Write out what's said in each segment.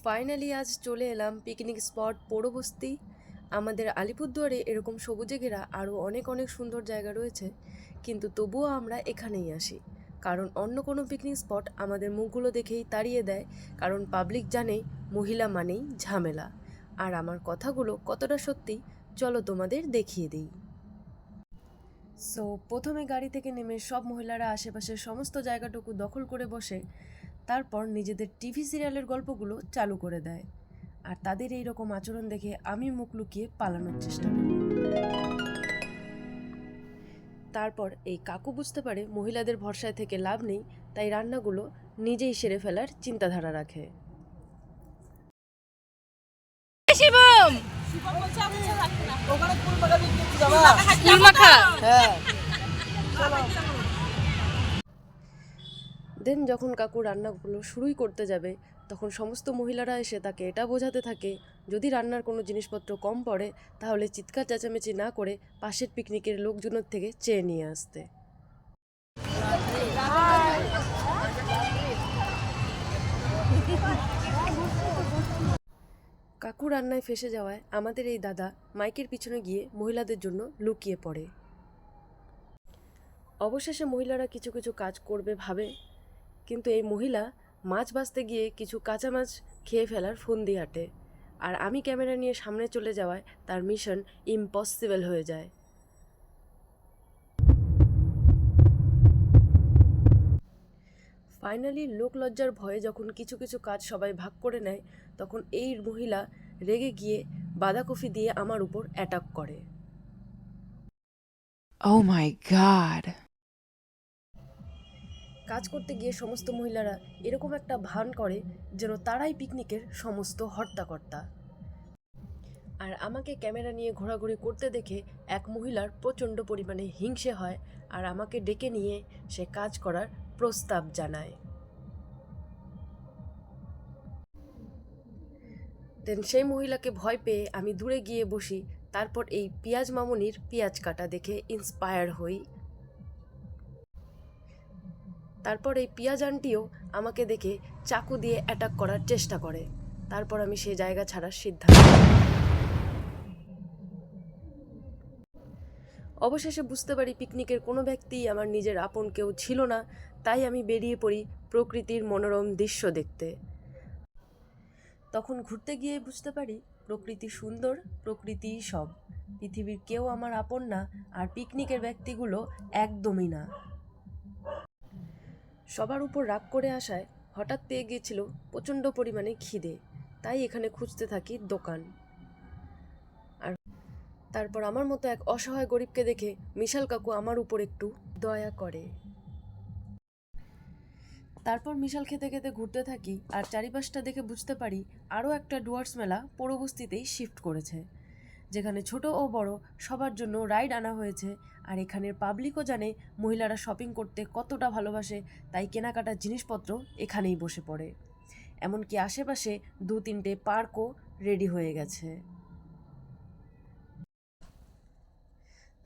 Finally আজ চলে এলাম পিকনিক স্পট পোড়োবস্তি। আমাদের আলিপুরদুয়ারে এরকম সবুজে ঘেরা আরও অনেক অনেক সুন্দর জায়গা রয়েছে, কিন্তু তবুও আমরা এখানেই আসি কারণ অন্য কোনো পিকনিক স্পট আমাদের মুখগুলো দেখেই তাড়িয়ে দেয়, কারণ পাবলিক জানে মহিলা মানেই ঝামেলা। আর আমার কথাগুলো কতটা সত্যি চলো তোমাদের দেখিয়ে দিই। সো প্রথমে গাড়ি থেকে নেমে সব মহিলারা আশেপাশের সমস্ত জায়গাটুকু দখল করে বসে, তারপর নিজেদের টিভি সিরিয়ালের গল্পগুলো চালু করে দেয়। আর তাদের এই রকম আচরণ দেখে আমি মুখ লুকিয়ে পালানোর চেষ্টা করি। তারপর এই কাকু বুঝতে পারে মহিলাদের ভরসায় থেকে লাভ নেই, তাই রান্নাগুলো নিজেই সেরে ফেলার চিন্তাধারা রাখে। শিবম দেন যখন কাকু রান্নাগুলো শুরুই করতে যাবে, তখন সমস্ত মহিলারা এসে তাকে এটা বোঝাতে থাকে যদি রান্নার কোনো জিনিসপত্র কম পড়ে তাহলে চিৎকার চেঁচামেচি না করে পাশের পিকনিকের লোকজনের থেকে চেয়ে নিয়ে আসতে। কাকু রান্নায় ফেসে যাওয়ায় আমাদের এই দাদা মাইকের পিছনে গিয়ে মহিলাদের জন্য লুকিয়ে পড়ে। অবশেষে মহিলারা কিছু কিছু কাজ করবে ভাবে, কিন্তু এই মহিলা মাছ ভাজতে গিয়ে কিছু কাঁচা মাছ খেয়ে ফেলার ফন্দি আটে, আর আমি ক্যামেরা নিয়ে সামনে চলে যাওয়ায় তার মিশন ইম্পসিবল হয়ে যায়। ফাইনালি লোক লজ্জার ভয়ে যখন কিছু কিছু কাজ সবাই ভাগ করে নেয়, তখন এই মহিলা রেগে গিয়ে বাঁধাকপি দিয়ে আমার উপর অ্যাটাক করে। Oh my god. কাজ করতে গিয়ে সমস্ত মহিলারা এরকম একটা ভান করে যেন তারাই পিকনিকের সমস্ত হর্তাকর্তা। আর আমাকে ক্যামেরা নিয়ে ঘোরাঘুরি করতে দেখে এক মহিলার প্রচণ্ড পরিমাণে হিংসে হয়, আর আমাকে ডেকে নিয়ে সে কাজ করার প্রস্তাব জানায়। দেন সেই মহিলাকে ভয় পেয়ে আমি দূরে গিয়ে বসি। তারপর এই পিঁয়াজ মামুনির পেঁয়াজ কাটা দেখে ইন্সপায়ার হই। তারপর এই পিঁয়াজ আন্টিও আমাকে দেখে চাকু দিয়ে অ্যাটাক করার চেষ্টা করে। তারপর আমি সেই জায়গা ছাড়ার সিদ্ধান্ত নিই। অবশেষে বুঝতে পারি পিকনিকের কোনো ব্যক্তিই আমার নিজের আপন কেউ ছিল না, তাই আমি বেরিয়ে পড়ি প্রকৃতির মনোরম দৃশ্য দেখতে। তখন ঘুরতে গিয়ে বুঝতে পারি প্রকৃতি সুন্দর, প্রকৃতিই সব, পৃথিবীর কেউ আমার আপন না, আর পিকনিকের ব্যক্তিগুলো একদমই না। সবার উপর রাগ করে আসায় হঠাৎ পেয়ে গিয়েছিল প্রচণ্ড পরিমাণে খিদে, তাই এখানে খুঁজতে থাকি দোকান। আর তারপর আমার মতো এক অসহায় গরিবকে দেখে মিশাল কাকু আমার উপর একটু দয়া করে। তারপর মিশাল খেতে খেতে ঘুরতে থাকি, আর চারিপাশটা দেখে বুঝতে পারি আরও একটা ডুয়ার্স মেলা পোড়োবস্তিতেই শিফট করেছে, যেখানে ছোট ও বড় সবার জন্য রাইড আনা হয়েছে। আর এখানের পাবলিকও জানে মহিলারা শপিং করতে কতটা ভালোবাসে, তাই কেনাকাটার জিনিসপত্র এখানেই বসে পড়ে। এমনকি আশেপাশে 2-3টে পার্কও রেডি হয়ে গেছে।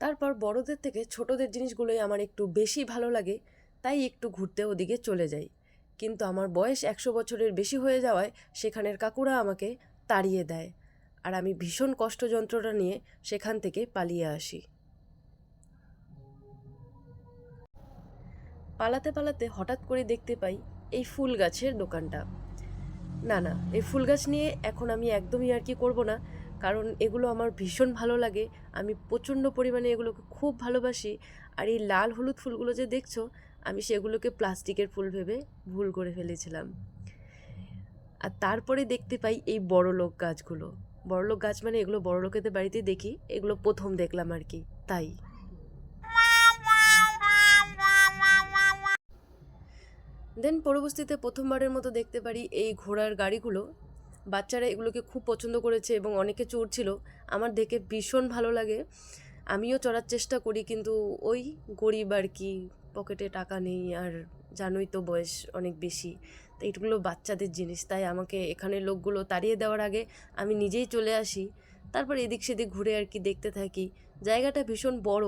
তারপর বড়দের থেকে ছোটদের জিনিসগুলোই আমার একটু বেশি ভালো লাগে, তাই একটু ঘুরতে ওদিকে চলে যাই। কিন্তু আমার বয়স 100 বছরের বেশি হয়ে যাওয়ায় সেখানের কাকুরা আমাকে তাড়িয়ে দেয়, আর আমি ভীষণ কষ্ট যন্ত্রণা নিয়ে সেখান থেকে পালিয়ে আসি। পালাতে পালাতে হঠাৎ করে দেখতে পাই এই ফুল গাছের দোকানটা। না, এই ফুল গাছ নিয়ে এখন আমি একদমই আর কি করবো না, কারণ এগুলো আমার ভীষণ ভালো লাগে। আমি প্রচণ্ড পরিমাণে এগুলোকে খুব ভালোবাসি। আর এই লাল হলুদ ফুলগুলো যে দেখছো, আমি সেগুলোকে প্লাস্টিকের ফুল ভেবে ভুল করে ফেলেছিলাম। আর তারপরে দেখতে পাই এই বড়লোক গাছগুলো। বড়লোক গাছ মানে এগুলো বড়লোকেদের বাড়িতে দেখি, এগুলো প্রথম দেখলাম আর কি, তাই। দেন পরবর্তীতে প্রথমবারের মতো দেখতে পারি এই ঘোড়ার গাড়িগুলো। বাচ্চারা এগুলোকে খুব পছন্দ করেছে এবং অনেকে চড়ছিল। আমার দেখে ভীষণ ভালো লাগে, আমিও চড়ার চেষ্টা করি, কিন্তু ওই গরিব আর কি, পকেটে টাকা নেই, আর জানোই তো বয়স অনেক বেশি, তো এইগুলো বাচ্চাদের জিনিস, তাই আমাকে এখানের লোকগুলো তাড়িয়ে দেওয়ার আগে আমি নিজেই চলে আসি। তারপর এদিক সেদিক ঘুরে আর কি দেখতে থাকি। জায়গাটা ভীষণ বড়,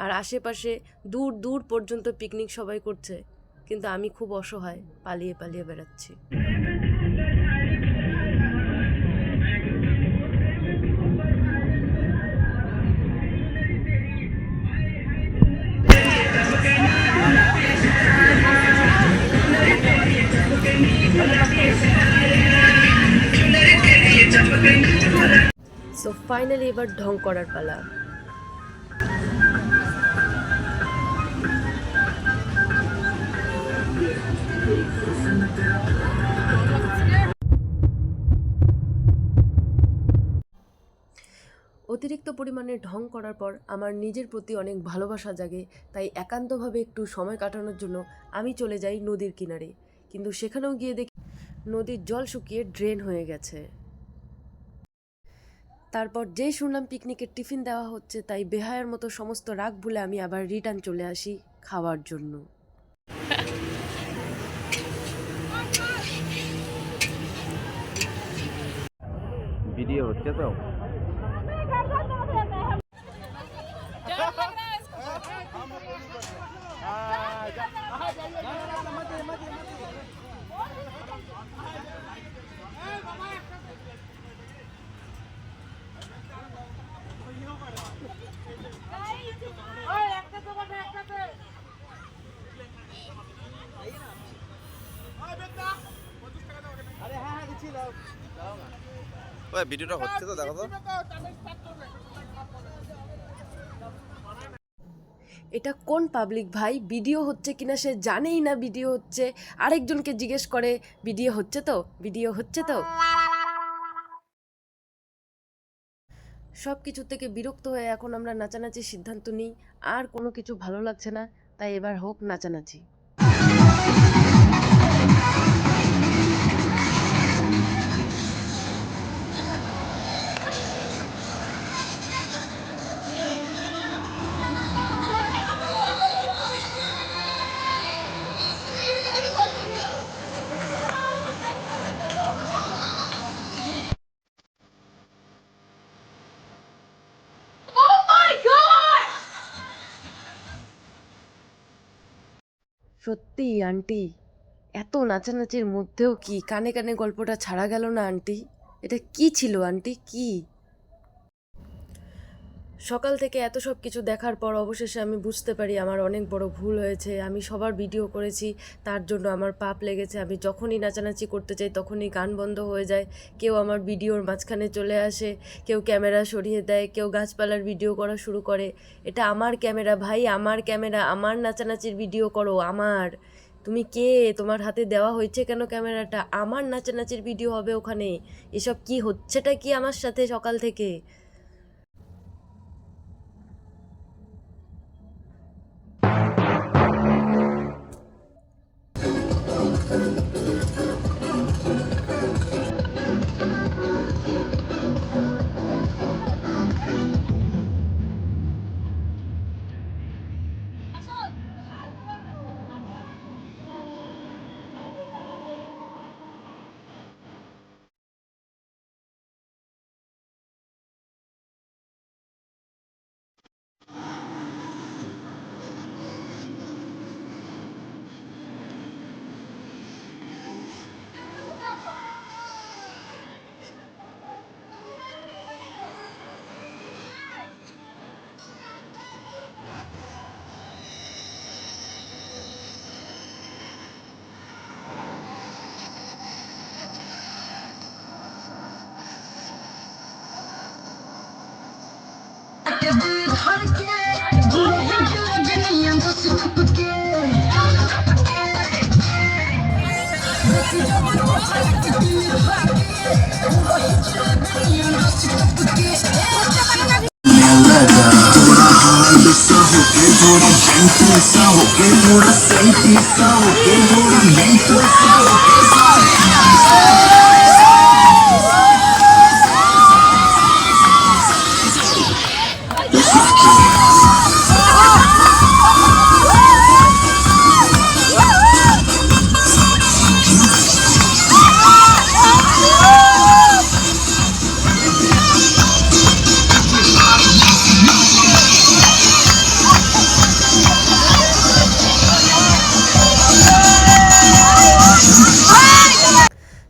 আর আশেপাশে দূর দূর পর্যন্ত পিকনিক সবাই করছে, কিন্তু আমি খুব অসহায়, পালিয়ে পালিয়ে বেড়াচ্ছি। ফাইনালি এবার ঢং করার পালা। অতিরিক্ত পরিমাণে ঢং করার পর আমার নিজের প্রতি অনেক ভালোবাসা জাগে, তাই একান্তভাবে একটু সময় কাটানোর জন্য আমি চলে যাই নদীর কিনারে। কিন্তু সেখানেও গিয়ে দেখি নদীর জল শুকিয়ে ড্রেন হয়ে গেছে। তারপর যেই শুনলাম পিকনিকের টিফিন দেওয়া হচ্ছে, তাই বেহায়ার মতো সমস্ত রাগ ভুলে আমি আবার রিটার্ন চলে আসি খাওয়ার জন্য। ভিডিও হচ্ছে তো। ওই ভিডিওটা হচ্ছে তো, দেখো তো। এটা কোন পাবলিক ভাই? ভিডিও হচ্ছে কিনা সে জানেই না ভিডিও হচ্ছে, আরেকজনকে জিজ্ঞেস করে ভিডিও হচ্ছে তো, ভিডিও হচ্ছে তো। সব কিছু থেকে বিরক্ত হয়ে এখন আমরা নাচানাচির সিদ্ধান্ত নিই। আর কোনো কিছু ভালো লাগছে না, তাই এবার হোক নাচানাচি। সত্যি আন্টি, এত নাচানাচির মধ্যেও কি কানে কানে গল্পটা ছাড়া গেল না আন্টি? এটা কি ছিল আন্টি, কি? সকাল থেকে এত সব কিছু দেখার পর অবশেষে আমি বুঝতে পারি আমার অনেক বড় ভুল হয়েছে। আমি সবার ভিডিও করেছি, তার জন্য আমার পাপ লেগেছে। আমি যখনই নাচানাচি করতে চাই তখনই গান বন্ধ হয়ে যায়, কেউ আমার ভিডিওর মাঝখানে চলে আসে, কেউ ক্যামেরা সরিয়ে দেয়, কেউ গাছপালার ভিডিও করা শুরু করে। এটা আমার ক্যামেরা ভাই, আমার ক্যামেরা, আমার নাচানাচির ভিডিও করো আমার। তুমি কে? তোমার হাতে দেওয়া হয়েছে কেন ক্যামেরাটা? আমার নাচানাচির ভিডিও হবে ওখানে। এসব কি হচ্ছেটা কি আমার সাথে সকাল থেকে?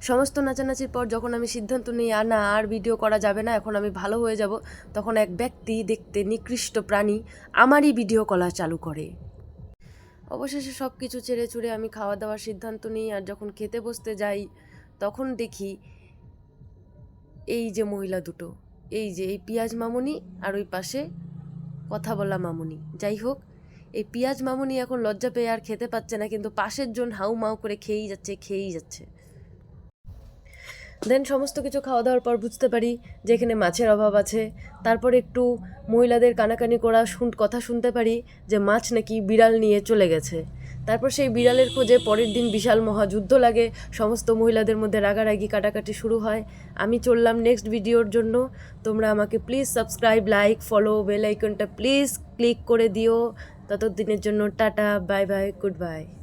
সমস্ত নাচানাচির পর যখন আমি সিদ্ধান্ত নিই আর না, আর ভিডিও করা যাবে না, এখন আমি ভালো হয়ে যাব, তখন এক ব্যক্তি, দেখতে নিকৃষ্ট প্রাণী, আমারই ভিডিও করা চালু করে। অবশেষে সব কিছু ছেড়ে ছুড়ে আমি খাওয়া দাওয়ার সিদ্ধান্ত নিই। আর যখন খেতে বসতে যাই তখন দেখি এই যে মহিলা দুটো, এই যে এই পিঁয়াজ মামুনি আর ওই পাশে কথা বলা মামুনি। যাই হোক, এই পিঁয়াজ মামুনি এখন লজ্জা পেয়ে আর খেতে পাচ্ছে না, কিন্তু পাশের জন হাউ মাউ করে খেয়েই যাচ্ছে। দেন সমস্ত কিছু খাওয়া দাওয়ার পর বুঝতে পারি যে এখানে মাছের অভাব আছে। তারপর একটু মহিলাদের কানাকানি করা কথা শুনতে পারি যে মাছ নাকি বিড়াল নিয়ে চলে গেছে। তারপর সেই বিড়ালের খোঁজে পরের দিন বিশাল মহাযুদ্ধ লাগে, সমস্ত মহিলাদের মধ্যে রাগারাগি কাটাকাটি শুরু হয়। আমি চললাম নেক্সট ভিডিওর জন্য। তোমরা আমাকে please subscribe, like, follow, bell আইকনটা প্লিজ ক্লিক করে দিও। ততদিনের জন্য tata, bye bye, good bye.